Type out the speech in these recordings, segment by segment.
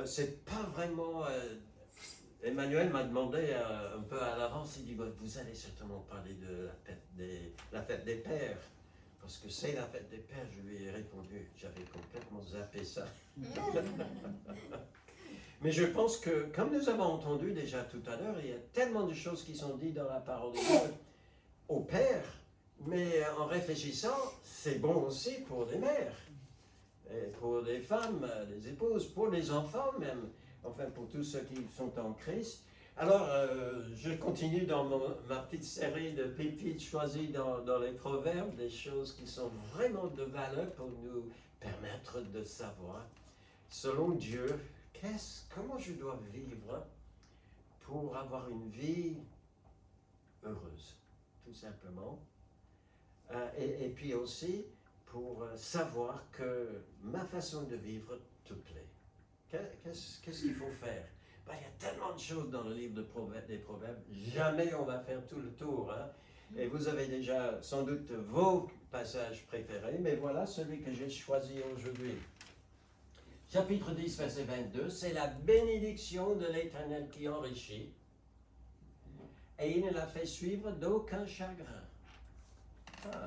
c'est pas vraiment... Emmanuel m'a demandé un peu à l'avance, il dit, vous allez certainement parler de la fête des pères, parce que c'est la fête des pères. Je lui ai répondu, j'avais complètement zappé ça. Mais je pense que, comme nous avons entendu déjà tout à l'heure, il y a tellement de choses qui sont dites dans la parole de Dieu aux pères, mais en réfléchissant, c'est bon aussi pour les mères, et pour les femmes, les épouses, pour les enfants même, enfin pour tous ceux qui sont en Christ. Alors, je continue dans ma petite série de pépites choisies dans les proverbes, des choses qui sont vraiment de valeur pour nous permettre de savoir, selon Dieu, comment je dois vivre pour avoir une vie heureuse, tout simplement. Et puis aussi pour savoir que ma façon de vivre te plaît. Qu'est-ce qu'il faut faire? Il y a tellement de choses dans le livre des Proverbes, jamais on va faire tout le tour. Hein? Et vous avez déjà sans doute vos passages préférés, mais voilà celui que j'ai choisi aujourd'hui. Chapitre 10, verset 22, c'est la bénédiction de l'Éternel qui enrichit, et il ne la fait suivre d'aucun chagrin. Ah,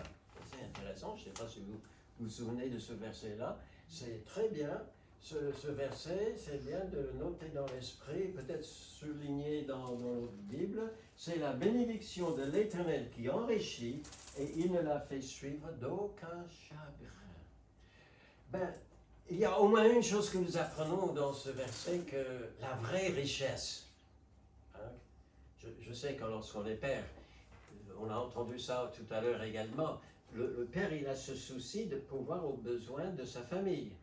c'est intéressant, je ne sais pas si vous vous souvenez de ce verset-là. C'est très bien, ce verset, c'est bien de le noter dans l'esprit, peut-être souligné dans notre Bible. C'est la bénédiction de l'Éternel qui enrichit, et il ne la fait suivre d'aucun chagrin. Il y a au moins une chose que nous apprenons dans ce verset, que la vraie richesse. Hein? Je sais que lorsqu'on est père, on a entendu ça tout à l'heure également, le père, il a ce souci de pouvoir aux besoins de sa famille.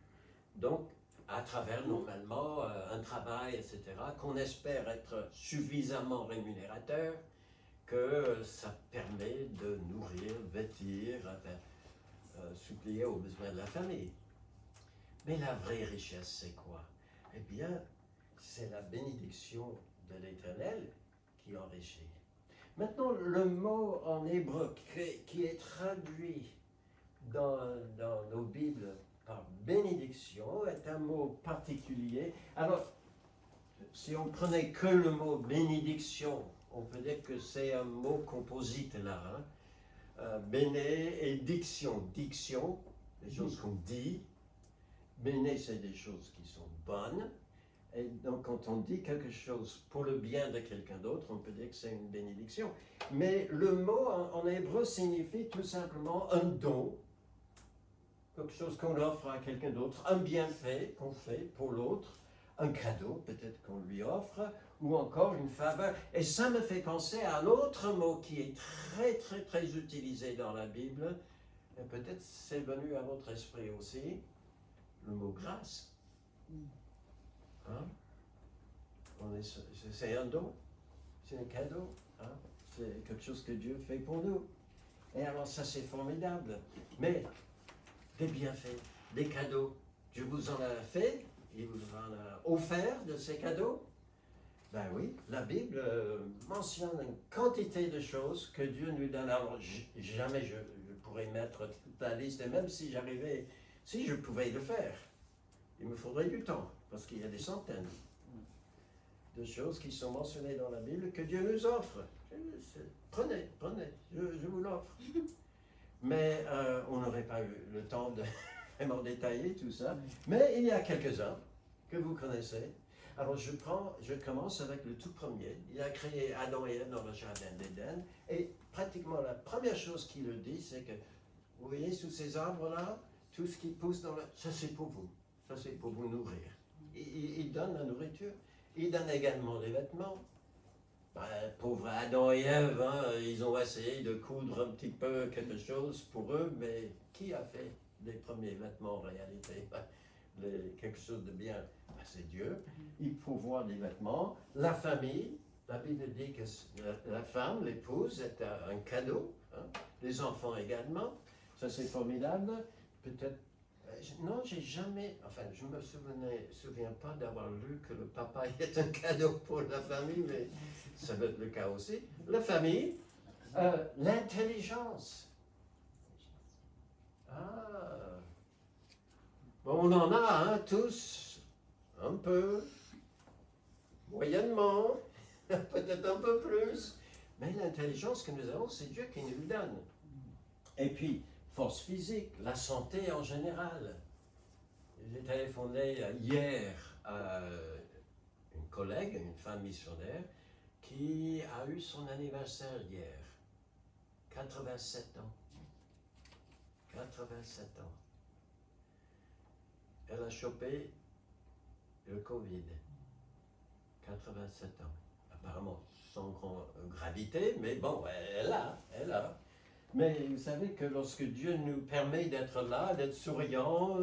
Donc, à travers normalement un travail, etc., qu'on espère être suffisamment rémunérateur, que ça permet de nourrir, vêtir, suppléer aux besoins de la famille. Mais la vraie richesse, c'est quoi? Eh bien, c'est la bénédiction de l'Éternel qui enrichit. Maintenant, le mot en hébreu qui est traduit dans nos Bibles par bénédiction est un mot particulier. Alors, si on prenait que le mot bénédiction, on peut dire que c'est un mot composite là. Hein? Béné et diction. Diction, des choses qu'on dit. Béné, c'est des choses qui sont bonnes. Et donc, quand on dit quelque chose pour le bien de quelqu'un d'autre, on peut dire que c'est une bénédiction. Mais le mot en hébreu signifie tout simplement un don, quelque chose qu'on offre à quelqu'un d'autre, un bienfait qu'on fait pour l'autre, un cadeau peut-être qu'on lui offre, ou encore une faveur. Et ça me fait penser à un autre mot qui est très, très, très utilisé dans la Bible, et peut-être c'est venu à votre esprit aussi, le mot grâce. Hein? C'est un don, c'est un cadeau, hein? C'est quelque chose que Dieu fait pour nous. Et alors ça c'est formidable. Mais des bienfaits, des cadeaux, Dieu vous en a fait, il vous en a offert de ces cadeaux. Ben oui, la Bible mentionne une quantité de choses que Dieu nous donne. Alors jamais je pourrais mettre toute la liste, et même si j'arrivais, si je pouvais le faire, il me faudrait du temps, parce qu'il y a des centaines de choses qui sont mentionnées dans la Bible que Dieu nous offre. Prenez, je vous l'offre. Mais on n'aurait pas eu le temps de vraiment détailler tout ça. Mais il y a quelques-uns que vous connaissez. Alors je commence avec le tout premier. Il a créé Adam et Ève dans le jardin d'Éden. Et pratiquement la première chose qu'il le dit, c'est que, vous voyez, sous ces arbres-là, tout ce qui pousse ça c'est pour vous. Ça c'est pour vous nourrir. Il donne la nourriture. Il donne également les vêtements. Pauvres Adam et Ève, hein, ils ont essayé de coudre un petit peu quelque chose pour eux, mais qui a fait les premiers vêtements en réalité? Quelque chose de bien, c'est Dieu. Il pourvoit des vêtements. La famille, la Bible dit que la femme, l'épouse, est un cadeau. Hein. Les enfants également. Ça c'est formidable. Peut-être. Non, j'ai jamais, enfin, je ne me souviens pas d'avoir lu que le papa est un cadeau pour la famille, mais ça va être le cas aussi. La famille, l'intelligence. Ah, bon, on en a, hein, tous, un peu, moyennement, peut-être un peu plus, mais l'intelligence que nous avons, c'est Dieu qui nous le donne. Et puis, force physique, la santé en général. J'ai téléphoné hier à une collègue, une femme missionnaire, qui a eu son anniversaire hier. 87 ans. 87 ans. Elle a chopé le Covid. 87 ans. Apparemment sans grande gravité, mais bon, elle a. Mais vous savez que lorsque Dieu nous permet d'être là, d'être souriant,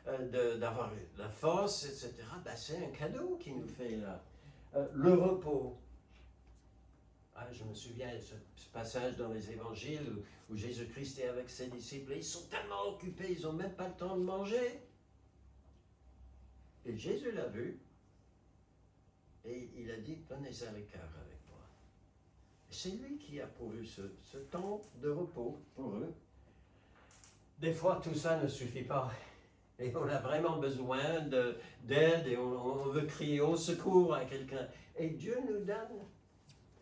d'avoir la force, etc., ben c'est un cadeau qu'il nous fait là. Le repos. Ah, je me souviens de ce passage dans les évangiles où Jésus-Christ est avec ses disciples et ils sont tellement occupés, ils n'ont même pas le temps de manger. Et Jésus l'a vu et il a dit, prenez ça à l'écart avec moi. C'est lui qui a pourvu ce temps de repos pour eux. Des fois, tout ça ne suffit pas. Et on a vraiment besoin d'aide et on veut crier au secours à quelqu'un. Et Dieu nous donne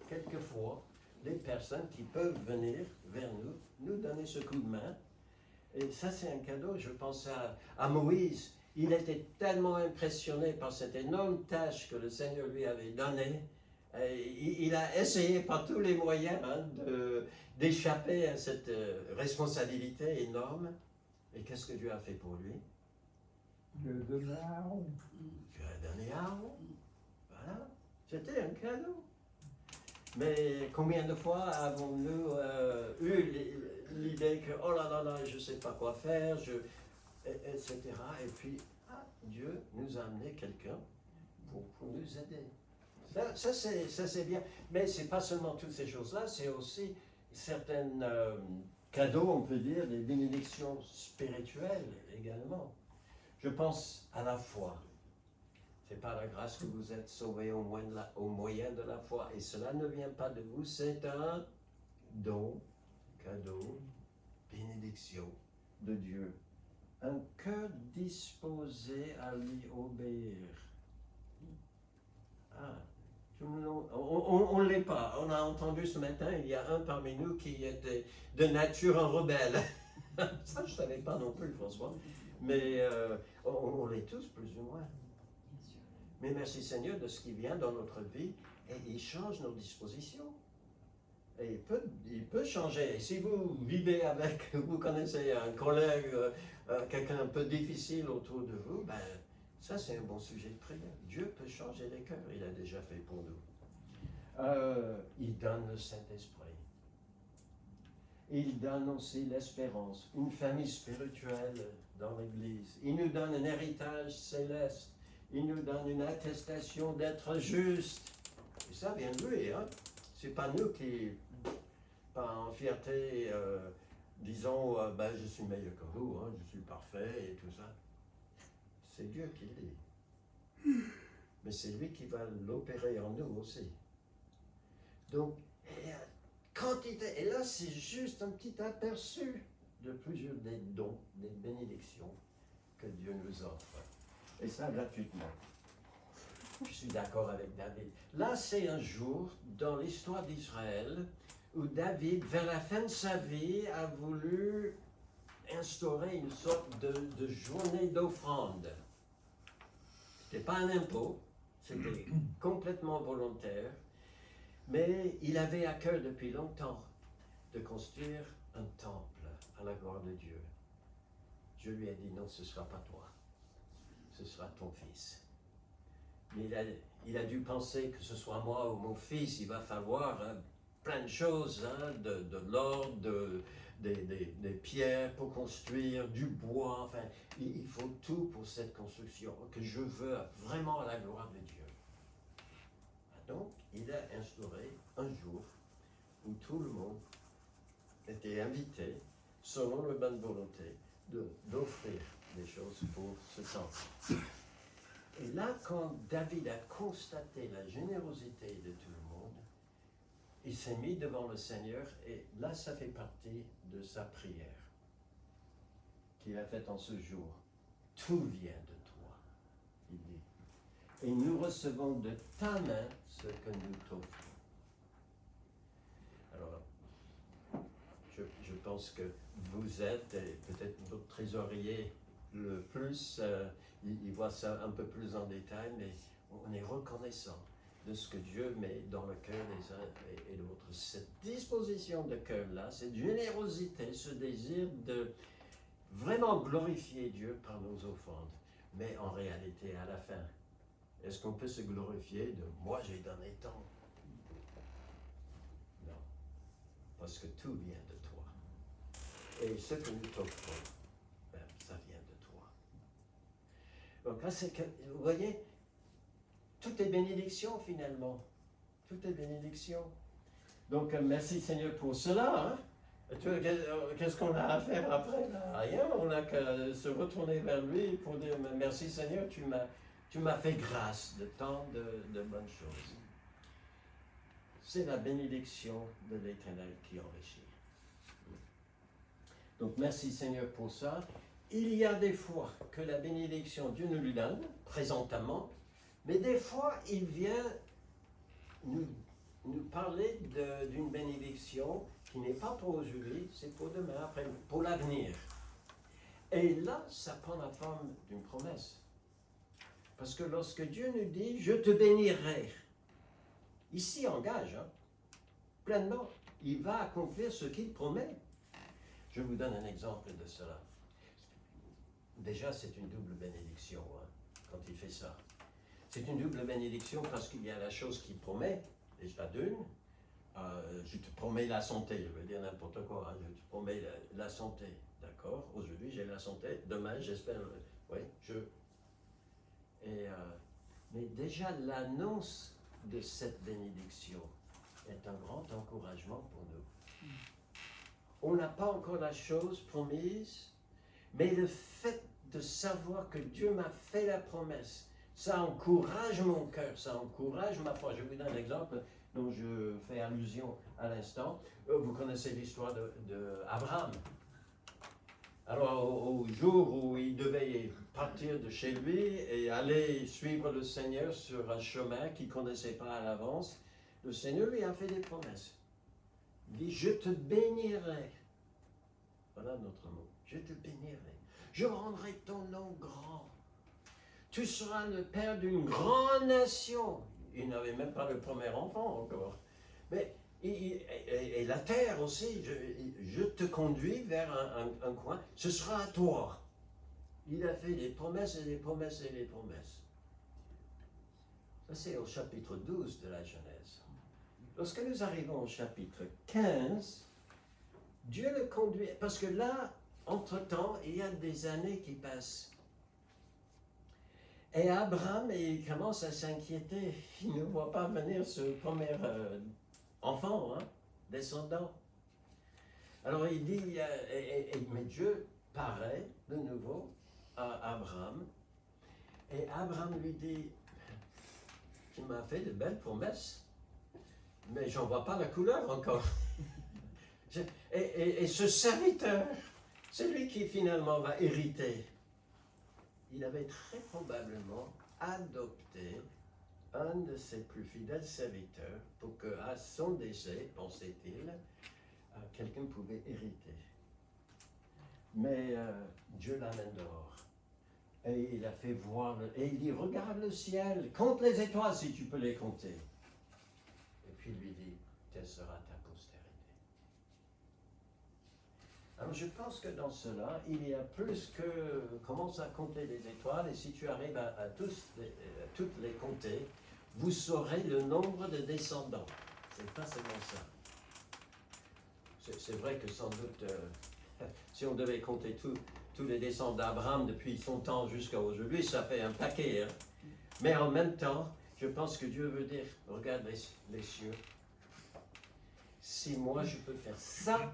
quelquefois des personnes qui peuvent venir vers nous donner ce coup de main. Et ça, c'est un cadeau. Je pense à Moïse. Il était tellement impressionné par cette énorme tâche que le Seigneur lui avait donnée. Et il a essayé par tous les moyens d'échapper à cette responsabilité énorme. Et qu'est-ce que Dieu a fait pour lui? Dieu a donné à Aaron. Dieu a donné à Aaron. Voilà. C'était un cadeau. Mais combien de fois avons-nous eu l'idée que, oh là là là, je ne sais pas quoi faire, etc. Et puis, Dieu nous a amené quelqu'un pour nous aider. Ça c'est bien. Mais ce n'est pas seulement toutes ces choses-là, c'est aussi certains cadeaux, on peut dire, des bénédictions spirituelles également. Je pense à la foi. C'est par la grâce que vous êtes sauvés au moyen de la foi. Et cela ne vient pas de vous, c'est un don, cadeau, bénédiction de Dieu. Un cœur disposé à lui obéir. On ne l'est pas. On a entendu ce matin, il y a un parmi nous qui était de nature un rebelle. Ça, je ne savais pas non plus, François. Mais on l'est tous, plus ou moins. Mais merci Seigneur de ce qui vient dans notre vie et il change nos dispositions. Et il peut changer. Et si vous vivez avec, vous connaissez un collègue, quelqu'un un peu difficile autour de vous, ben, ça c'est un bon sujet de prière. Dieu peut changer les cœurs, il a déjà fait pour nous. Il donne le Saint-Esprit. Il donne aussi l'espérance, une famille spirituelle dans l'Église. Il nous donne un héritage céleste. Il nous donne une attestation d'être juste. Et ça vient de lui, hein. C'est pas nous qui, par en fierté, disons, ben, je suis meilleur que vous, hein, je suis parfait et tout ça. C'est Dieu qui le dit. Mais c'est lui qui va l'opérer en nous aussi. Donc, quantité, et là c'est juste un petit aperçu de plusieurs des dons, des bénédictions que Dieu nous offre. Et ça gratuitement. Je suis d'accord avec David. Là, c'est un jour dans l'histoire d'Israël où David, vers la fin de sa vie, a voulu instaurer une sorte de journée d'offrande. Ce n'était pas un impôt, c'était complètement volontaire, mais il avait à cœur depuis longtemps de construire un temple à la gloire de Dieu. Dieu lui a dit non, ce ne sera pas toi. Ce sera ton fils. Mais il a dû penser que ce soit moi ou mon fils, il va falloir plein de choses, hein, de l'or, des pierres pour construire, du bois, enfin, il faut tout pour cette construction que je veux vraiment à la gloire de Dieu. Donc, il a instauré un jour où tout le monde était invité, selon la bonne volonté, d'offrir des choses pour ce temple. Et là, quand David a constaté la générosité de tout le monde, il s'est mis devant le Seigneur et là, ça fait partie de sa prière qu'il a faite en ce jour. Tout vient de toi, il dit. et nous recevons de ta main ce que nous t'offrons. Alors, je pense que vous êtes, et peut-être notre trésorier le plus, il voit ça un peu plus en détail, mais on est reconnaissant de ce que Dieu met dans le cœur des uns et d'autres. Cette disposition de cœur-là, cette générosité, ce désir de vraiment glorifier Dieu par nos offrandes. Mais en réalité, à la fin, est-ce qu'on peut se glorifier de « moi j'ai donné tant » ? Non, parce que tout vient de toi. Et ce que nous t'offrons, ben, ça vient de toi. Donc là, c'est que, vous voyez, tout est bénédiction finalement. Tout est bénédiction. Donc, merci Seigneur pour cela. Hein? Qu'est-ce qu'on a à faire après là? Rien, on n'a qu'à se retourner vers lui pour dire merci Seigneur, tu m'as fait grâce de tant de bonnes choses. C'est la bénédiction de l'Éternel qui enrichit. Donc merci Seigneur pour ça. Il y a des fois que la bénédiction, Dieu nous lui donne, présentement, mais des fois il vient nous parler d'une bénédiction qui n'est pas pour aujourd'hui, c'est pour demain, après, pour l'avenir. Et là, ça prend la forme d'une promesse. Parce que lorsque Dieu nous dit « je te bénirai », il s'y engage, hein, pleinement. Il va accomplir ce qu'il promet. Je vous donne un exemple de cela. Déjà, c'est une double bénédiction, hein, quand il fait ça. C'est une double bénédiction parce qu'il y a la chose qu'il promet, déjà d'une, je te promets la santé, je veux dire n'importe quoi, hein, je te promets la santé, d'accord? Aujourd'hui j'ai la santé, demain j'espère, oui, mais déjà l'annonce de cette bénédiction est un grand encouragement pour nous. On n'a pas encore la chose promise, mais le fait de savoir que Dieu m'a fait la promesse, ça encourage mon cœur, ça encourage ma foi. Je vous donne un exemple dont je fais allusion à l'instant. Vous connaissez l'histoire d'Abraham. Alors, au jour où il devait partir de chez lui et aller suivre le Seigneur sur un chemin qu'il ne connaissait pas à l'avance, le Seigneur lui a fait des promesses. Il dit, je te bénirai. Voilà notre mot. Je te bénirai. Je rendrai ton nom grand. Tu seras le père d'une grande nation. Il n'avait même pas le premier enfant encore. Mais, et la terre aussi, je te conduis vers un coin, ce sera à toi. Il a fait des promesses et des promesses et des promesses. Ça, c'est au chapitre 12 de la Genèse. Lorsque nous arrivons au chapitre 15, Dieu le conduit, parce que là, entre-temps, il y a des années qui passent. Et Abraham, il commence à s'inquiéter. Il ne voit pas venir ce premier enfant, hein, descendant. Alors il dit, mais Dieu paraît de nouveau à Abraham. Et Abraham lui dit, tu m'as fait de belles promesses, mais j'en vois pas la couleur encore. Et ce serviteur, c'est lui qui finalement va hériter. Il avait très probablement adopté un de ses plus fidèles serviteurs pour qu'à son décès, pensait-il, quelqu'un pouvait hériter. Mais Dieu l'amène dehors. Et il a fait voir, et il dit, regarde le ciel, compte les étoiles si tu peux les compter. Et puis il lui dit, telle sera ta postérité. Alors je pense que dans cela, il y a plus que commence à compter les étoiles, et si tu arrives à toutes les compter, vous saurez le nombre de descendants. C'est pas seulement ça. C'est vrai que sans doute, si on devait compter tous les descendants d'Abraham depuis son temps jusqu'à aujourd'hui, ça fait un paquet. Hein? Mais en même temps, je pense que Dieu veut dire, regarde les cieux, si moi je peux faire ça,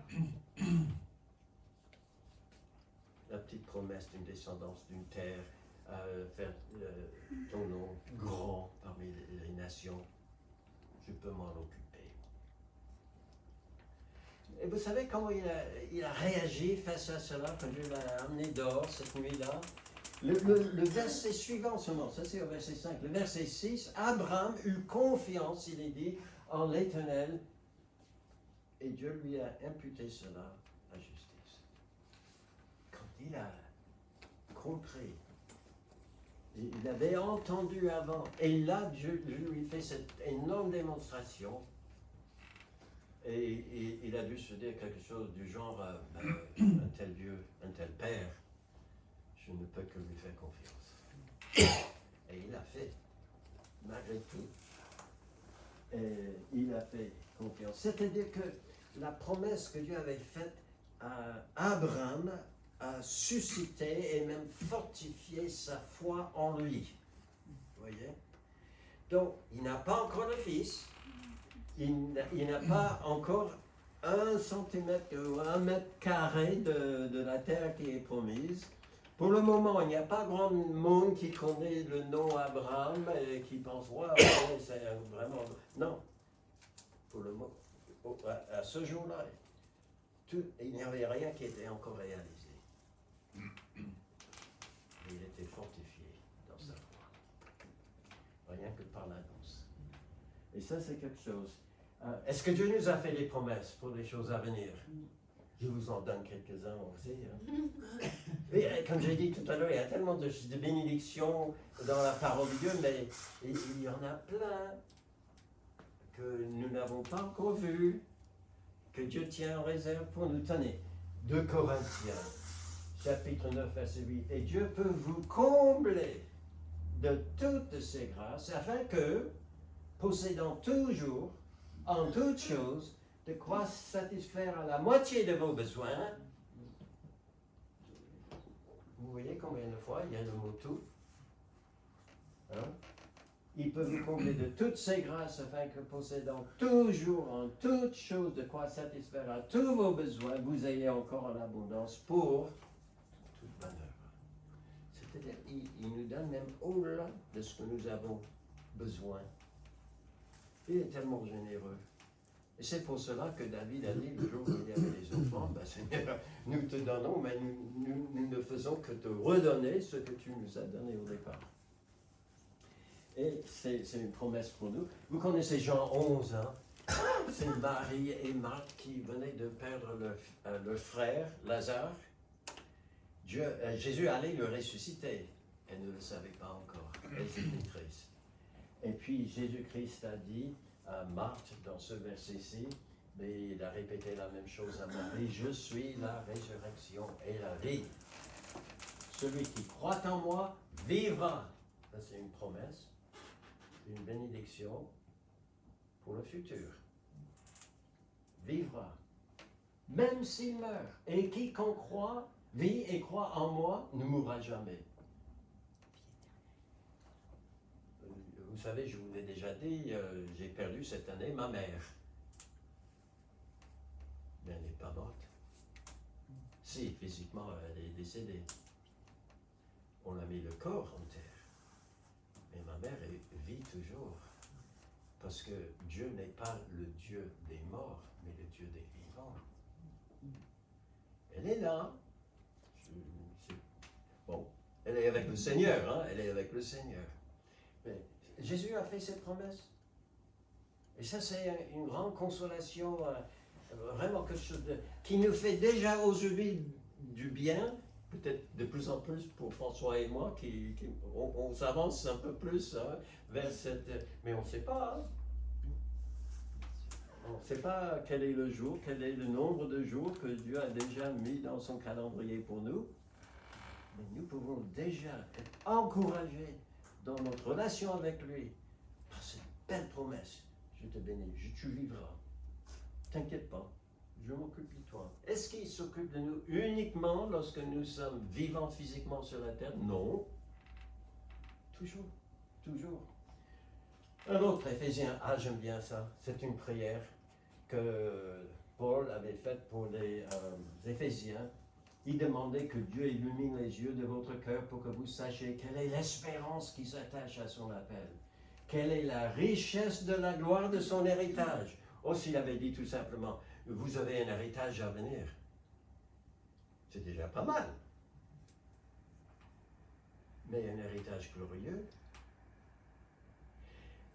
la petite promesse d'une descendance, d'une terre, faire ton nom grand parmi les nations, je peux m'en occuper. Et vous savez comment il a réagi face à cela quand Dieu l'a amené dehors cette nuit-là? Le verset suivant seulement, ça c'est au verset 5, le verset 6, Abraham eut confiance, il est dit, en l'Éternel, et Dieu lui a imputé cela à justice. Quand il a compris, il avait entendu avant, et là Dieu lui fait cette énorme démonstration, et il a dû se dire quelque chose du genre, un tel Dieu, un tel Père, je ne peux que lui faire confiance. Et il a fait, malgré tout, et il a fait confiance. C'est-à-dire que la promesse que Dieu avait faite à Abraham a suscité et même fortifié sa foi en lui. Vous voyez? Donc, il n'a pas encore le fils, il n'a pas encore 1 centimètre ou 1 mètre carré de la terre qui est promise. Pour le moment, il n'y a pas grand monde qui connaît le nom Abraham et qui pense, waouh, c'est vraiment. Non. Pour le moment, à ce jour-là, il n'y avait rien qui était encore réalisé. Il était fortifié dans sa foi. Rien que par l'annonce. Et ça, c'est quelque chose. Est-ce que Dieu nous a fait des promesses pour les choses à venir? Je vous en donne quelques-uns aussi. Hein. Et, comme j'ai dit tout à l'heure, il y a tellement de bénédictions dans la parole de Dieu, mais il y en a plein que nous n'avons pas encore vues, que Dieu tient en réserve pour nous. Tenez, 2 Corinthiens, chapitre 9, verset 8. Et Dieu peut vous combler de toutes ses grâces, afin que, possédant toujours, en toutes choses, de quoi satisfaire à la moitié de vos besoins. Vous voyez combien de fois il y a le mot tout? Hein? Il peut vous combler de toutes ses grâces afin que possédant toujours en toutes choses de quoi satisfaire à tous vos besoins, vous ayez encore en abondance pour toute bonne œuvre. C'est-à-dire, il nous donne même au-delà de ce que nous avons besoin. Il est tellement généreux. Et c'est pour cela que David a dit, le jour où il y avait les offrandes, Seigneur, nous te donnons, mais nous ne faisons que te redonner ce que tu nous as donné au départ. Et c'est une promesse pour nous. Vous connaissez Jean 11, hein? C'est Marie et Marthe qui venaient de perdre leur frère, Lazare. Jésus allait le ressusciter. Elle ne le savait pas encore. Elle était triste. Et puis Jésus-Christ a dit à Marthe dans ce verset-ci, mais il a répété la même chose à Marie, je suis la résurrection et la vie. Celui qui croit en moi vivra. Ça, c'est une promesse, une bénédiction pour le futur. Vivra, même s'il meurt. Et quiconque croit, vit et croit en moi, ne mourra jamais. Vous savez, je vous l'ai déjà dit, j'ai perdu cette année ma mère. Mais elle n'est pas morte. Si, physiquement, elle est décédée. On a mis le corps en terre. Mais ma mère vit toujours. Parce que Dieu n'est pas le Dieu des morts, mais le Dieu des vivants. Elle est là. Bon, elle est avec le Seigneur, hein? Elle est avec le Seigneur. Mais Jésus a fait cette promesse. Et ça, c'est une grande consolation, vraiment quelque chose qui nous fait déjà aujourd'hui du bien, peut-être de plus en plus pour François et moi, on s'avance un peu plus hein, vers cette... Mais on ne sait pas. Hein. On ne sait pas quel est le jour, quel est le nombre de jours que Dieu a déjà mis dans son calendrier pour nous. Mais nous pouvons déjà être encouragés dans notre relation avec lui, par cette belle promesse, je te bénis, tu vivras. T'inquiète pas, je m'occupe de toi. Est-ce qu'il s'occupe de nous uniquement lorsque nous sommes vivants physiquement sur la terre? Non. Toujours, toujours. Un autre Éphésiens, j'aime bien ça, c'est une prière que Paul avait faite pour les Éphésiens. Il demandait que Dieu illumine les yeux de votre cœur pour que vous sachiez quelle est l'espérance qui s'attache à son appel. Quelle est la richesse de la gloire de son héritage. Aussi, il avait dit tout simplement, vous avez un héritage à venir. C'est déjà pas mal. mais un héritage glorieux.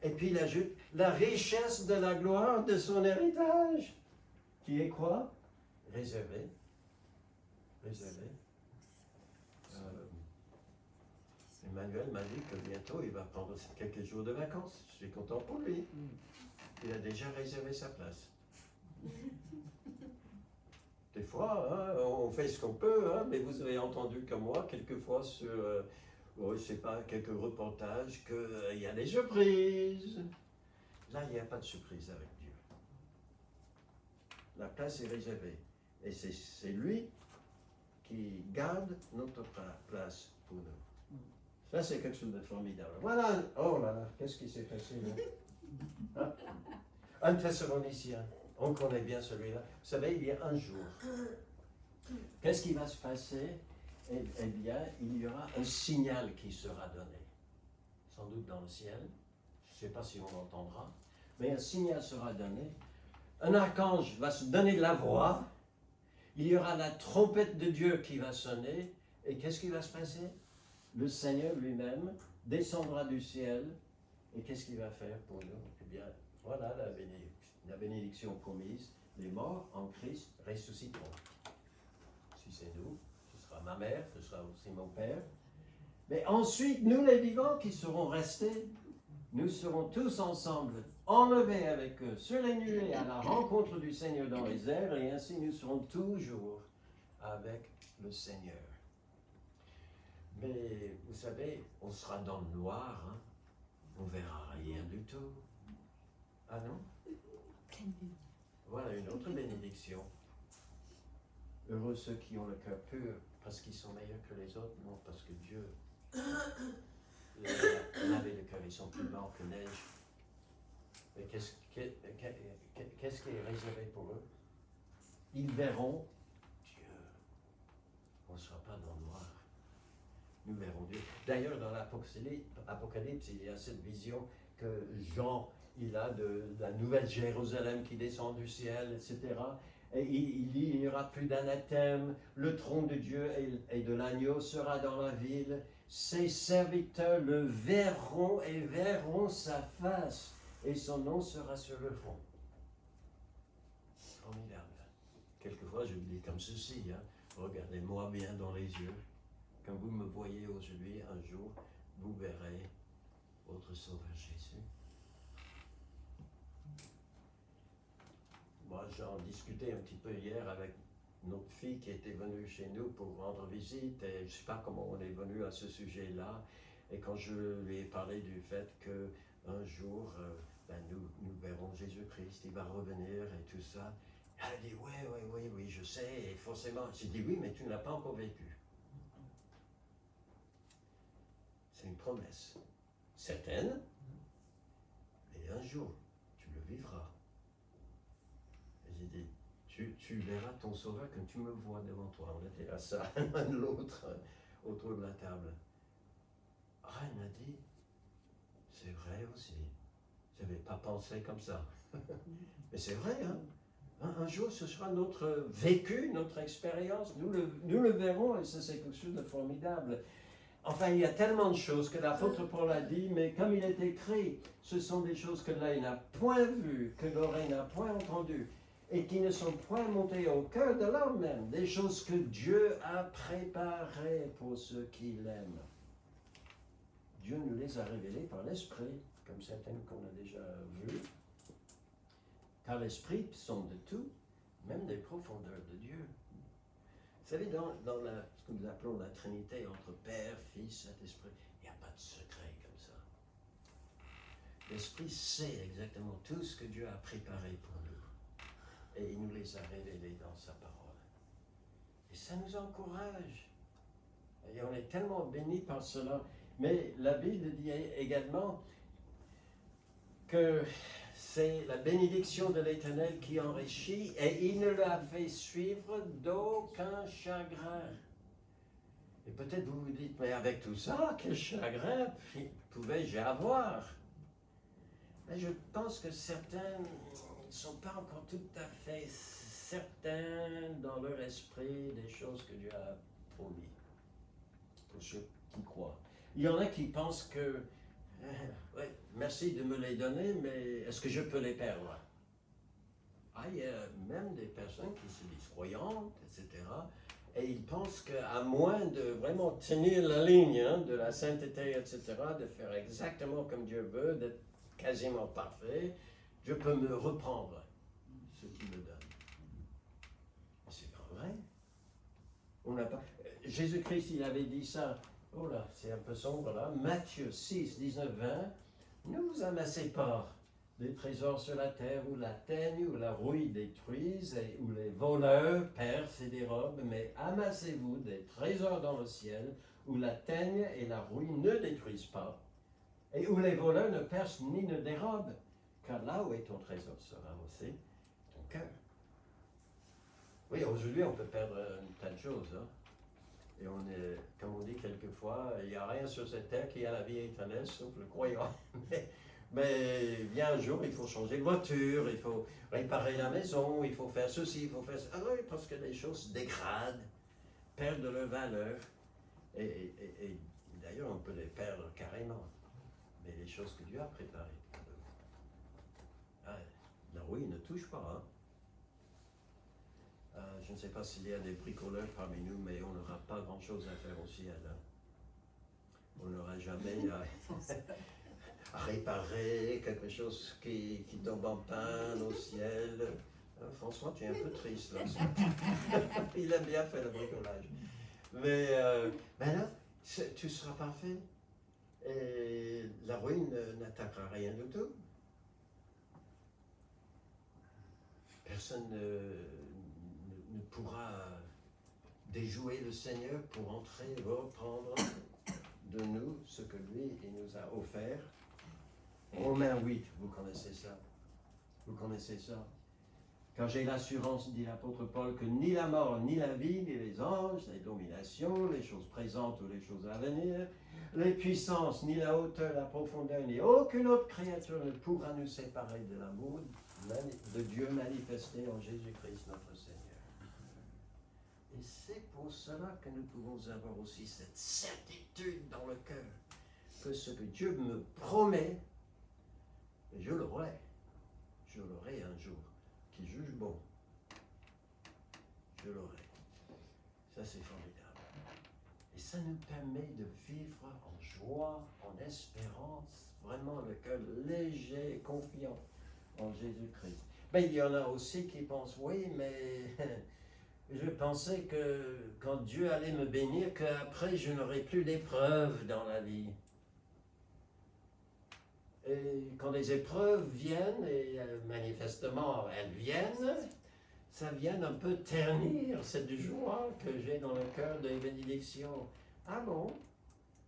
Et puis il ajoute la richesse de la gloire de son héritage, qui est quoi? Réservé. Réservé. Emmanuel m'a dit que bientôt il va prendre quelques jours de vacances. Je suis content pour lui. Il a déjà réservé sa place. Des fois, hein, on fait ce qu'on peut, hein, mais vous avez entendu comme moi, quelquefois sur, je sais pas, quelques reportages, qu'il y a des surprises. Là, il n'y a pas de surprise avec Dieu. La place est réservée. Et c'est lui qui garde notre place pour nous. Ça, c'est quelque chose de formidable. Voilà. Oh là là, qu'est-ce qui s'est passé là? Hein? Un Thessalonicien. On connaît bien celui-là. Vous savez, il y a un jour. Qu'est-ce qui va se passer? Eh bien, il y aura un signal qui sera donné. Sans doute dans le ciel. Je ne sais pas si on l'entendra. Mais un signal sera donné. Un archange va se donner de la voix. Il y aura la trompette de Dieu qui va sonner. Et qu'est-ce qui va se passer? Le Seigneur lui-même descendra du ciel. Et qu'est-ce qu'il va faire pour nous? Eh bien, voilà la bénédiction promise. Les morts en Christ ressusciteront. Si c'est nous, ce sera ma mère, ce sera aussi mon père. Mais ensuite, nous les vivants qui serons restés, nous serons tous ensemble enlevés avec eux sur les nuées à la rencontre du Seigneur dans les airs, et ainsi nous serons toujours avec le Seigneur. Mais vous savez, on sera dans le noir, hein? On ne verra rien du tout. Ah non? Voilà une autre bénédiction. Heureux ceux qui ont le cœur pur, parce qu'ils sont meilleurs que les autres, non, parce que Dieu les a lavé le cœur, ils sont plus blancs que neige. Mais qu'est-ce qui est réservé pour eux? Ils verront Dieu. On ne sera pas dans le noir. Nous verrons Dieu. D'ailleurs, dans l'Apocalypse, il y a cette vision que Jean, il a de la nouvelle Jérusalem qui descend du ciel, etc. Et il dit, il n'y aura plus d'anathème, le trône de Dieu et de l'agneau sera dans la ville. Ses serviteurs le verront et verront sa face, et son nom sera sur le front. Formidable. Quelquefois, je le dis comme ceci, hein. Regardez-moi bien dans les yeux. Quand vous me voyez aujourd'hui, un jour, vous verrez votre Sauveur Jésus. Moi, j'en discutais un petit peu hier avec notre fille qui était venue chez nous pour rendre visite, et je ne sais pas comment on est venu à ce sujet-là. Et quand je lui ai parlé du fait qu'un jour, nous verrons Jésus-Christ, il va revenir et tout ça, elle a dit oui, je sais, et forcément. J'ai dit oui, mais tu ne l'as pas encore vécu. C'est une promesse certaine, et un jour, tu le vivras. Et j'ai dit, tu verras ton Sauveur quand tu me vois devant toi. On était à ça, l'un de l'autre, autour de la table. Ah, elle m'a dit, c'est vrai aussi. Je n'avais pas pensé comme ça. Mais c'est vrai, hein? Un jour, ce sera notre vécu, notre expérience. Nous le verrons, et ça, c'est quelque chose de formidable. Enfin, il y a tellement de choses que l'apôtre Paul a dit, mais comme il est écrit, ce sont des choses que l'œil n'a point vues, que l'oreille n'a point entendues, et qui ne sont point montées au cœur de l'homme même, des choses que Dieu a préparées pour ceux qui l'aiment. Dieu nous les a révélées par l'Esprit, comme certaines qu'on a déjà vues, car l'Esprit sonde de tout, même des profondeurs de Dieu. Vous savez, dans ce que nous appelons la Trinité, entre Père, Fils, Saint-Esprit, il n'y a pas de secret comme ça. L'Esprit sait exactement tout ce que Dieu a préparé pour nous. Et il nous les a révélés dans sa parole. Et ça nous encourage. Et on est tellement bénis par cela. Mais la Bible dit également que c'est la bénédiction de l'Éternel qui enrichit, et il ne l'a fait suivre d'aucun chagrin. Et peut-être vous vous dites, mais avec tout ça, quel chagrin pouvais-je avoir? Mais je pense que certains ne sont pas encore tout à fait certains dans leur esprit des choses que Dieu a promis, pour ceux qui croient. Il y en a qui pensent que, ouais, merci de me les donner, mais est-ce que je peux les perdre? Ah, il y a même des personnes qui se disent croyantes, etc. Et ils pensent qu'à moins de vraiment tenir la ligne de la sainteté, etc., de faire exactement comme Dieu veut, d'être quasiment parfait, je peux me reprendre ce qu'il me donne. C'est pas vrai. On n'a pas... Jésus-Christ, il avait dit ça. Oh là, c'est un peu sombre là. Matthieu 6, 19, 20. Ne vous amassez pas des trésors sur la terre où la teigne ou la rouille détruisent et où les voleurs percent et dérobent, mais amassez-vous des trésors dans le ciel où la teigne et la rouille ne détruisent pas et où les voleurs ne percent ni ne dérobent. Car là où est ton trésor sera aussi ton cœur. Oui, aujourd'hui on peut perdre un tas de choses. Hein? Et on est, comme on dit quelquefois, il n'y a rien sur cette terre qui a la vie éternelle sauf le croyant. Mais vient un jour, il faut changer de voiture, il faut réparer la maison, il faut faire ceci, il faut faire ça. Ah oui, parce que les choses se dégradent, perdent de leur valeur. Et d'ailleurs, on peut les perdre carrément. Mais les choses que Dieu a préparées, la rouille ne touche pas. Hein? Je ne sais pas s'il y a des bricoleurs parmi nous, mais on n'aura pas grand-chose à faire au ciel. Hein? On n'aura jamais à réparer quelque chose qui tombe en panne au ciel. François, tu es un peu triste là. Il a bien fait le bricolage. Mais là, tu seras parfait. Et la ruine n'attaquera rien du tout. Personne ne pourra déjouer le Seigneur pour entrer et reprendre de nous ce que lui il nous a offert. Romains 8, vous connaissez ça. Vous connaissez ça. Car j'ai l'assurance, dit l'apôtre Paul, que ni la mort, ni la vie, ni les anges, les dominations, les choses présentes ou les choses à venir, les puissances, ni la hauteur, la profondeur, ni aucune autre créature ne pourra nous séparer de l'amour de Dieu manifesté en Jésus-Christ notre Seigneur. Et c'est pour cela que nous pouvons avoir aussi cette certitude dans le cœur que ce que Dieu me promet, je l'aurai un jour, qui juge bon. Je l'aurai. Ça c'est formidable. Et ça nous permet de vivre en joie, en espérance, vraiment le cœur léger et confiant en Jésus-Christ. Mais il y en a aussi qui pensent, oui, mais je pensais que quand Dieu allait me bénir, qu'après je n'aurais plus d'épreuves dans la vie. Et quand les épreuves viennent, et manifestement elles viennent, ça vient un peu ternir cette joie que j'ai dans le cœur des bénédictions. Ah bon?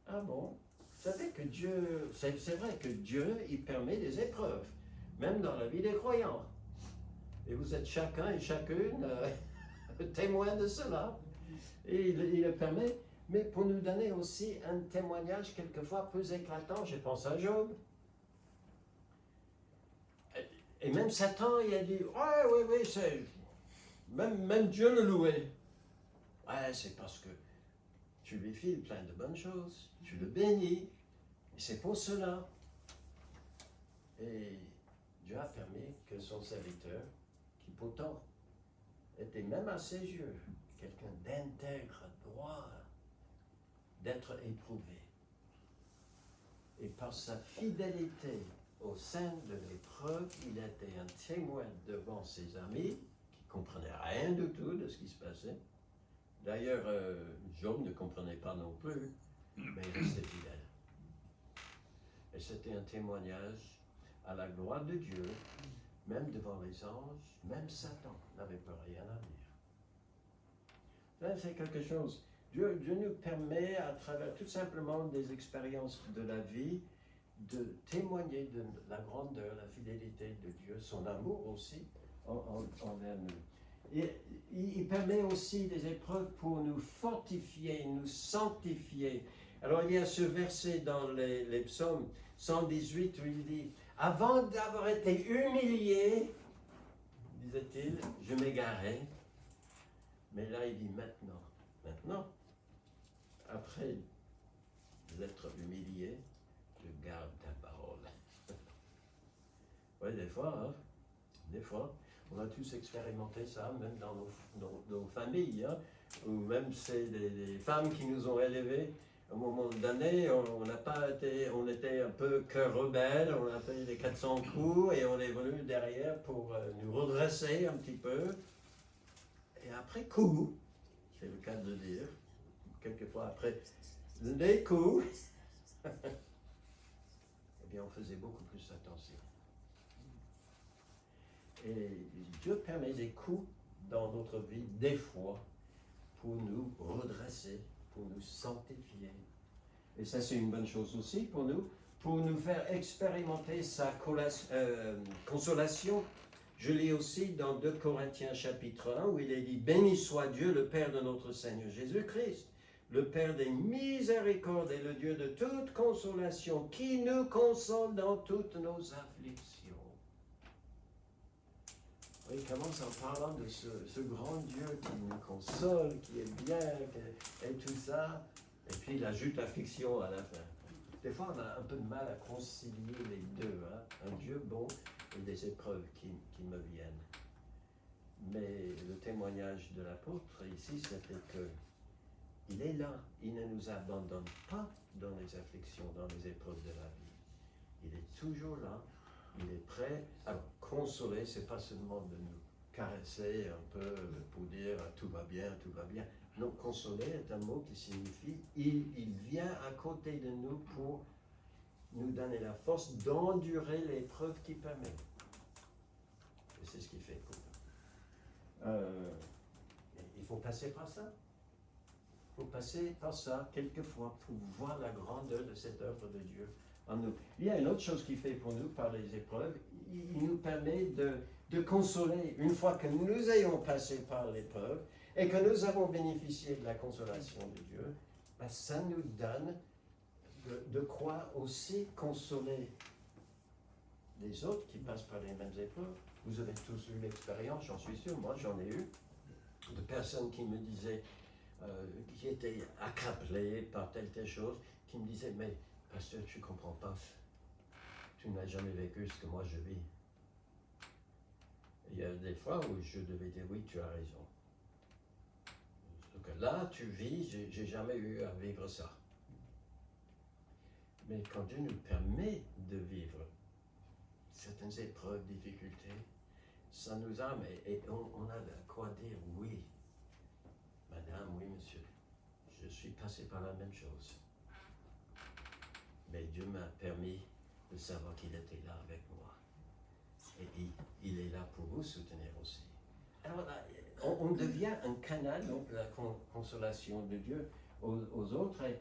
Ah bon? Vous savez que Dieu, c'est vrai que Dieu, il permet des épreuves, même dans la vie des croyants. Et vous êtes chacun et chacune témoin de cela. Et il le permet, mais pour nous donner aussi un témoignage quelquefois plus éclatant. Je pense à Job. Et même Satan, il a dit, oui, c'est... Même Dieu le louait. Ouais, c'est parce que tu lui files plein de bonnes choses, tu le bénis, et c'est pour cela. Et Dieu a affirmé que son serviteur, qui pourtant était même à ses yeux quelqu'un d'intègre, droit, d'être éprouvé. Et par sa fidélité au sein de l'épreuve, il était un témoin devant ses amis, qui ne comprenaient rien du tout de ce qui se passait. D'ailleurs, Job ne comprenait pas non plus, mais il restait fidèle. Et c'était un témoignage à la gloire de Dieu, même devant les anges, même Satan n'avait pas rien à dire. Ça, c'est quelque chose. Dieu nous permet, à travers tout simplement des expériences de la vie, de témoigner de la grandeur, la fidélité de Dieu, son amour aussi envers nous. Et il permet aussi des épreuves pour nous fortifier, nous sanctifier. Alors il y a ce verset dans les psaumes 118 où il dit « Avant d'avoir été humilié, disait-il, je m'égarais. » Mais là il dit « Maintenant, après être humilié, je garde ta parole. Oui, des fois, hein, des fois, on a tous expérimenté ça, même dans nos familles, hein, ou même c'est des femmes qui nous ont élevés. À un moment donné, on n'a pas été, on était un peu cœur rebelle, on a fait les 400 coups et on est venu derrière pour nous redresser un petit peu. Et après coup, c'est le cas de dire, quelquefois après les coups, eh bien on faisait beaucoup plus attention. Et Dieu permet des coups dans notre vie, des fois, pour nous redresser, pour nous sanctifier. Et ça, c'est une bonne chose aussi pour nous faire expérimenter sa consolation. Je lis aussi dans 2 Corinthiens chapitre 1, où il est dit « Béni soit Dieu, le Père de notre Seigneur Jésus-Christ, le Père des miséricordes et le Dieu de toute consolation, qui nous console dans toutes nos afflictions. » Il commence en parlant de ce grand Dieu qui nous console, qui est bien, et tout ça. Et puis il ajoute l'affliction à la fin. Des fois, on a un peu de mal à concilier les deux. Hein? Un Dieu bon et des épreuves qui me viennent. Mais le témoignage de l'apôtre ici, c'était que il est là. Il ne nous abandonne pas dans les afflictions, dans les épreuves de la vie. Il est toujours là. Il est prêt. Alors, consoler, c'est pas seulement de nous caresser un peu pour dire tout va bien, tout va bien. Non, consoler est un mot qui signifie il vient à côté de nous pour nous donner la force d'endurer l'épreuve qui permet. Et c'est ce qu'il fait pour nous. Il faut passer par ça. Il faut passer par ça quelquefois pour voir la grandeur de cette œuvre de Dieu en nous. Il y a une autre chose qu'il fait pour nous par les épreuves. Il nous permet de consoler. Une fois que nous ayons passé par l'épreuve et que nous avons bénéficié de la consolation de Dieu, ben ça nous donne de quoi aussi consoler les autres qui passent par les mêmes épreuves. Vous avez tous eu l'expérience, j'en suis sûr, moi j'en ai eu, de personnes qui me disaient, qui étaient accablées par telle chose, qui me disaient, mais pasteur, tu ne comprends pas, tu n'as jamais vécu ce que moi je vis. Il y a des fois où je devais dire, oui, tu as raison. Donc là, tu vis, j'ai jamais eu à vivre ça. Mais quand Dieu nous permet de vivre certaines épreuves, difficultés, ça nous ame et on a de quoi dire oui. Madame, oui, monsieur, je suis passé par la même chose. Mais Dieu m'a permis de savoir qu'il était là avec moi. Et il est là pour vous soutenir aussi. Alors, on devient un canal, donc, de la consolation de Dieu aux autres. Et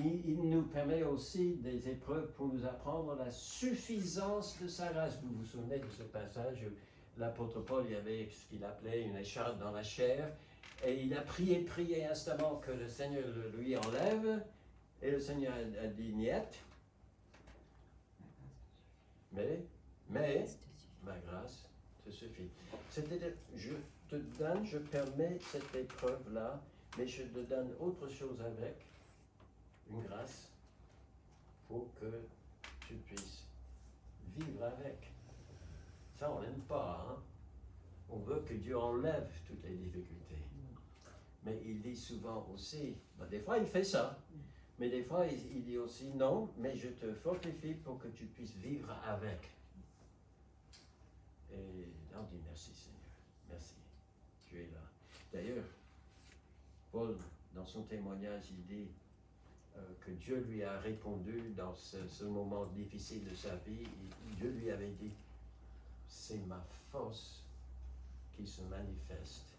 il nous permet aussi des épreuves pour nous apprendre la suffisance de sa grâce. Vous vous souvenez de ce passage où l'apôtre Paul, il y avait ce qu'il appelait une écharpe dans la chair. Et il a prié instamment que le Seigneur le lui enlève. Et le Seigneur a dit niet. Mais, ma grâce te suffit. C'est-à-dire, je te donne, je permets cette épreuve-là, mais je te donne autre chose avec, une grâce, pour que tu puisses vivre avec. Ça, on n'aime pas, hein? On veut que Dieu enlève toutes les difficultés. Mais il dit souvent aussi, des fois il fait ça, mais des fois il dit aussi non, mais je te fortifie pour que tu puisses vivre avec. Et là on dit merci Seigneur, merci, tu es là. D'ailleurs, Paul, dans son témoignage, il dit que Dieu lui a répondu dans ce moment difficile de sa vie. Dieu lui avait dit, c'est ma force qui se manifeste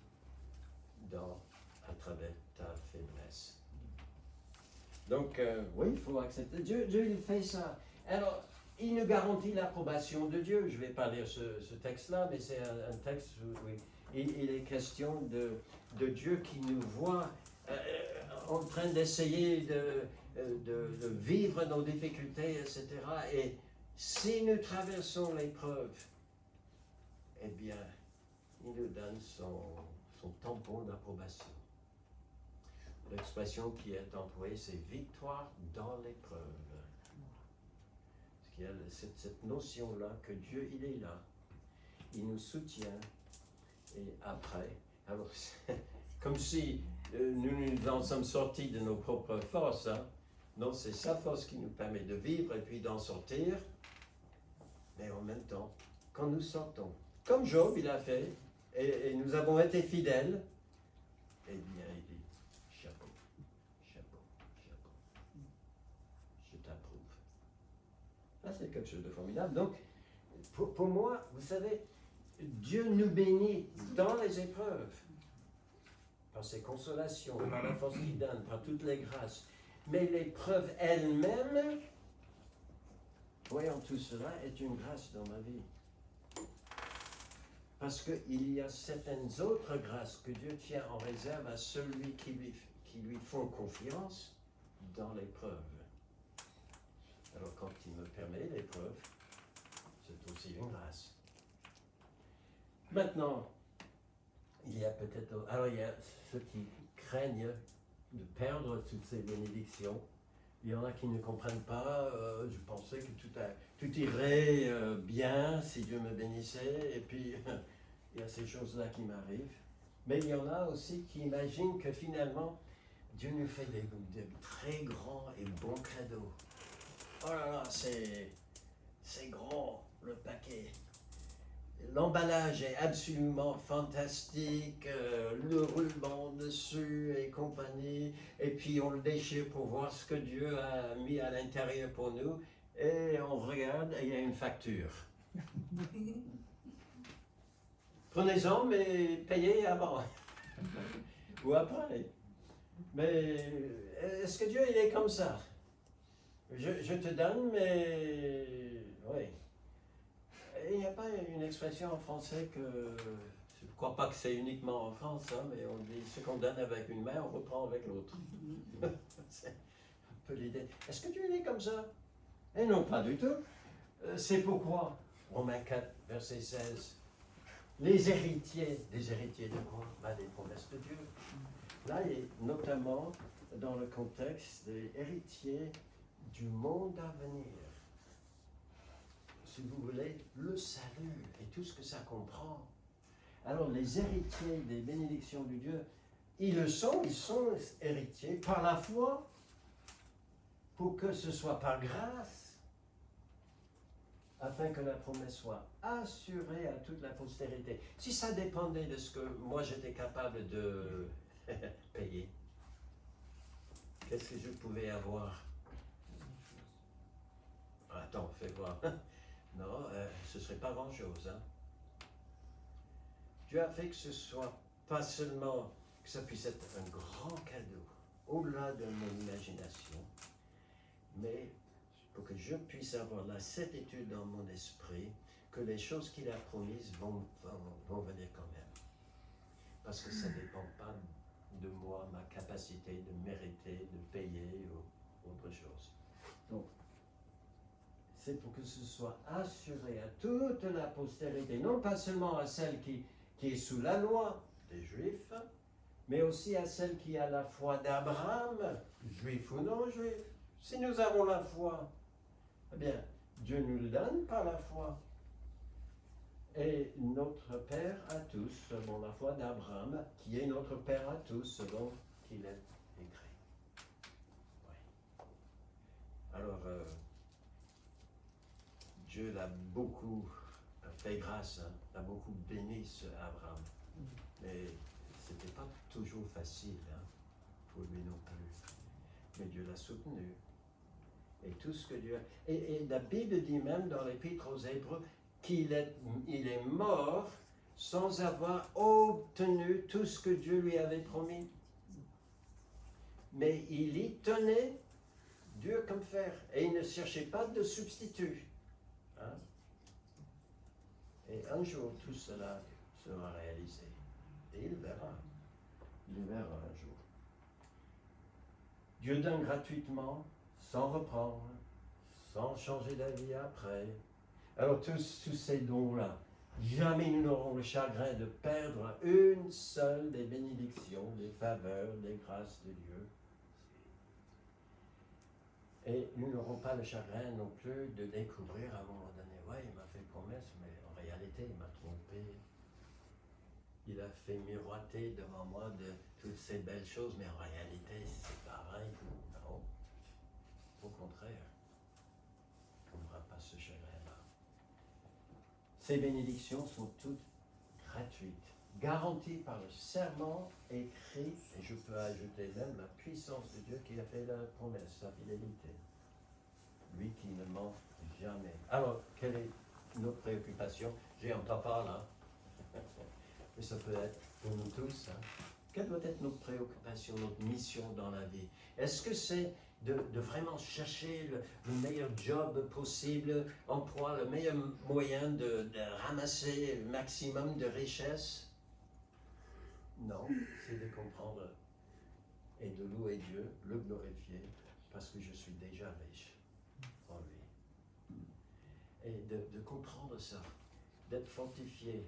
à travers ta faiblesse. Donc, oui, il faut accepter. Dieu, il fait ça. Alors, il nous garantit l'approbation de Dieu. Je ne vais pas lire ce texte-là, mais c'est un texte où il est question de Dieu qui nous voit en train d'essayer de vivre nos difficultés, etc. Et si nous traversons l'épreuve, eh bien, il nous donne son tampon d'approbation. l'expression qui est employée, c'est victoire dans l'épreuve. Parce qu'il y a cette notion-là que Dieu, il est là. Il nous soutient. Et après, alors, comme si nous en sommes sortis de nos propres forces. Hein. Non, c'est sa force qui nous permet de vivre et puis d'en sortir. Mais en même temps, quand nous sortons, comme Job, il a fait, et nous avons été fidèles, eh bien, il dit, chapeau, chapeau, chapeau, je t'approuve. Là, c'est quelque chose de formidable. Donc, pour moi, vous savez, Dieu nous bénit dans les épreuves, par ses consolations, par la force qu'il donne, par toutes les grâces. Mais l'épreuve elle-même, voyant tout cela, est une grâce dans ma vie. Parce qu'il y a certaines autres grâces que Dieu tient en réserve à celui qui lui font confiance dans l'épreuve. Alors quand il me permet l'épreuve, c'est aussi une grâce. Maintenant, il y a peut-être... Alors il y a ceux qui craignent de perdre toutes ces bénédictions. Il y en a qui ne comprennent pas. Je pensais que tout irait bien si Dieu me bénissait. Et puis, il y a ces choses-là qui m'arrivent. Mais il y en a aussi qui imaginent que finalement, Dieu nous fait de très grands et bons cadeaux. Oh là là, c'est grand, le paquet. L'emballage est absolument fantastique, le ruban dessus et compagnie, et puis on le déchire pour voir ce que Dieu a mis à l'intérieur pour nous, et on regarde et il y a une facture. Prenez-en, mais payez avant, ou après. Mais est-ce que Dieu, il est comme ça? Je te donne, mais... oui. Il n'y a pas une expression en français que, je ne crois pas que c'est uniquement en France, hein, mais on dit ce qu'on donne avec une main, on reprend avec l'autre. C'est un peu l'idée. Est-ce que Dieu est comme ça? Eh non, pas du tout. C'est pourquoi, Romains 4, verset 16, les héritiers de quoi? Des promesses de Dieu. Là, et notamment dans le contexte des héritiers du monde à venir. Si vous voulez, le salut et tout ce que ça comprend. Alors les héritiers des bénédictions de Dieu, ils sont héritiers par la foi, pour que ce soit par grâce, afin que la promesse soit assurée à toute la postérité. Si ça dépendait de ce que moi j'étais capable de payer, qu'est-ce que je pouvais avoir? Attends, fais voir. Non, ce ne serait pas grand-chose. Hein. Dieu a fait que ce soit pas seulement, que ça puisse être un grand cadeau, au-delà de mon imagination, mais pour que je puisse avoir la certitude dans mon esprit que les choses qu'il a promises vont venir quand même. Parce que ça ne dépend pas de moi, ma capacité de mériter, de payer ou autre chose. Donc, c'est pour que ce soit assuré à toute la postérité, non pas seulement à celle qui est sous la loi des Juifs, mais aussi à celle qui a la foi d'Abraham, juif ou non juif. Si nous avons la foi, eh bien, Dieu nous le donne par la foi. Et notre Père à tous, selon la foi d'Abraham, qui est notre Père à tous, selon qu'il est écrit. Oui. Alors, Dieu l'a beaucoup fait grâce, hein, l'a beaucoup béni ce Abraham. Mais ce n'était pas toujours facile hein, pour lui non plus. Mais Dieu l'a soutenu. Et tout ce que Dieu a... Et la Bible dit même dans l'Épître aux Hébreux qu'il est mort sans avoir obtenu tout ce que Dieu lui avait promis. Mais il y tenait dur comme fer. Et il ne cherchait pas de substitut. Hein? Et un jour, tout cela sera réalisé. Et il verra. Il verra un jour. Dieu donne gratuitement, sans reprendre, sans changer d'avis après. Alors tous ces dons-là, Jamais nous n'aurons le chagrin de perdre une seule des bénédictions, des faveurs, des grâces de Dieu. Et nous n'aurons pas le chagrin non plus de découvrir à un moment donné, ouais, il m'a fait promesse, mais en réalité, il m'a trompé. Il a fait miroiter devant moi de toutes ces belles choses, mais en réalité, c'est pas vrai. Non. Au contraire, on n'aura pas ce chagrin-là. Ces bénédictions sont toutes gratuites, garanties par le serment écrit, et je peux ajouter même la puissance de Dieu qui a fait la promesse, sa fidélité. Lui qui ne ment jamais. Alors, quelle est notre préoccupation? J'ai un papa là, mais ça peut être pour nous tous. Hein. Quelle doit être notre préoccupation, notre mission dans la vie? Est-ce que c'est de vraiment chercher le meilleur job possible, emploi, le meilleur moyen de ramasser le maximum de richesse? Non, c'est de comprendre et de louer Dieu, le glorifier, parce que je suis déjà riche en lui. Et de comprendre ça, d'être fortifié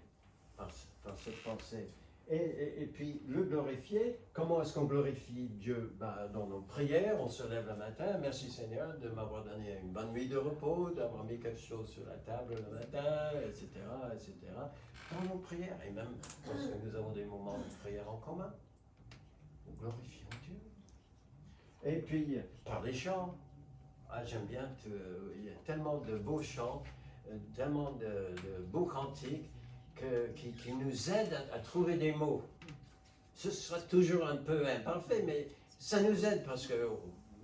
par cette pensée. Et puis, le glorifier, comment est-ce qu'on glorifie Dieu? Dans nos prières, on se lève le matin, merci Seigneur de m'avoir donné une bonne nuit de repos, d'avoir mis quelque chose sur la table le matin, etc., etc. Dans nos prières, et même lorsque nous avons des moments de prière en commun, nous glorifions Dieu. Et puis, par les chants, j'aime bien, il y a tellement de beaux chants, tellement de beaux cantiques, qui nous aide à trouver des mots. Ce sera toujours un peu imparfait, mais ça nous aide parce que,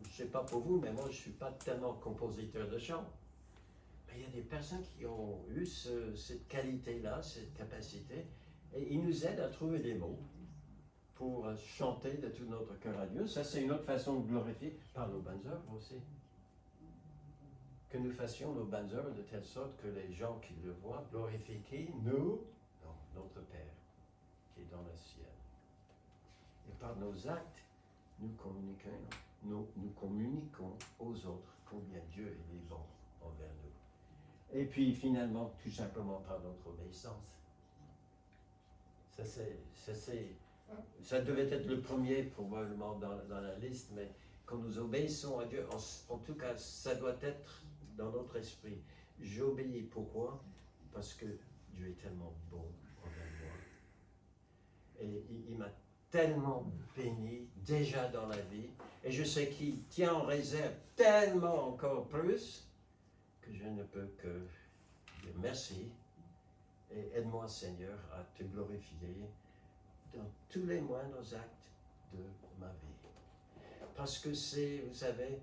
je ne sais pas pour vous, mais moi je ne suis pas tellement compositeur de chants. Mais il y a des personnes qui ont eu cette qualité-là, cette capacité, et ils nous aident à trouver des mots pour chanter de tout notre cœur à Dieu. Ça, c'est une autre façon de glorifier par nos bonnes œuvres aussi. Que nous fassions nos bonnes œuvres de telle sorte que les gens qui le voient glorifient qui? Nous? Non, notre Père qui est dans le ciel. Et par nos actes, nous communiquons aux autres combien Dieu est bon envers nous. Et puis finalement, tout simplement par notre obéissance. Ça devait être le premier probablement dans la liste, mais quand nous obéissons à Dieu, en tout cas, ça doit être dans notre esprit. J'obéis, pourquoi? Parce que Dieu est tellement bon envers moi. Et il m'a tellement béni déjà dans la vie. Et je sais qu'il tient en réserve tellement encore plus que je ne peux que dire merci. Et aide-moi, Seigneur, à te glorifier dans tous les moindres actes de ma vie. Parce que c'est, vous savez,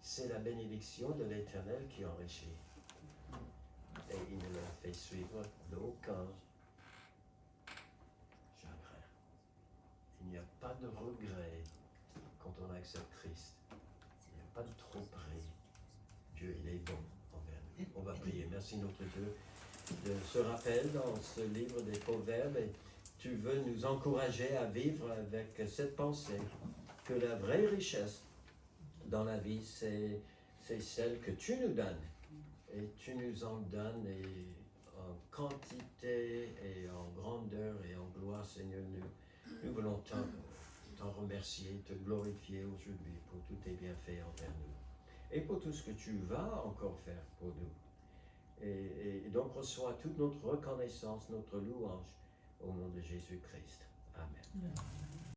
c'est la bénédiction de l'Éternel qui enrichit. Et il ne l'a fait suivre d'aucun chagrin. Il n'y a pas de regret quand on accepte Christ. Il n'y a pas de tromperie. Dieu, il est bon envers nous. On va prier. Merci notre Dieu de ce rappel dans ce livre des Proverbes. Et tu veux nous encourager à vivre avec cette pensée que la vraie richesse dans la vie, c'est celle que tu nous donnes. Et tu nous en donnes en quantité et en grandeur et en gloire, Seigneur. Nous voulons t'en remercier, te glorifier aujourd'hui pour tous tes bienfaits envers nous. Et pour tout ce que tu vas encore faire pour nous. Et donc reçois toute notre reconnaissance, notre louange au nom de Jésus-Christ. Amen.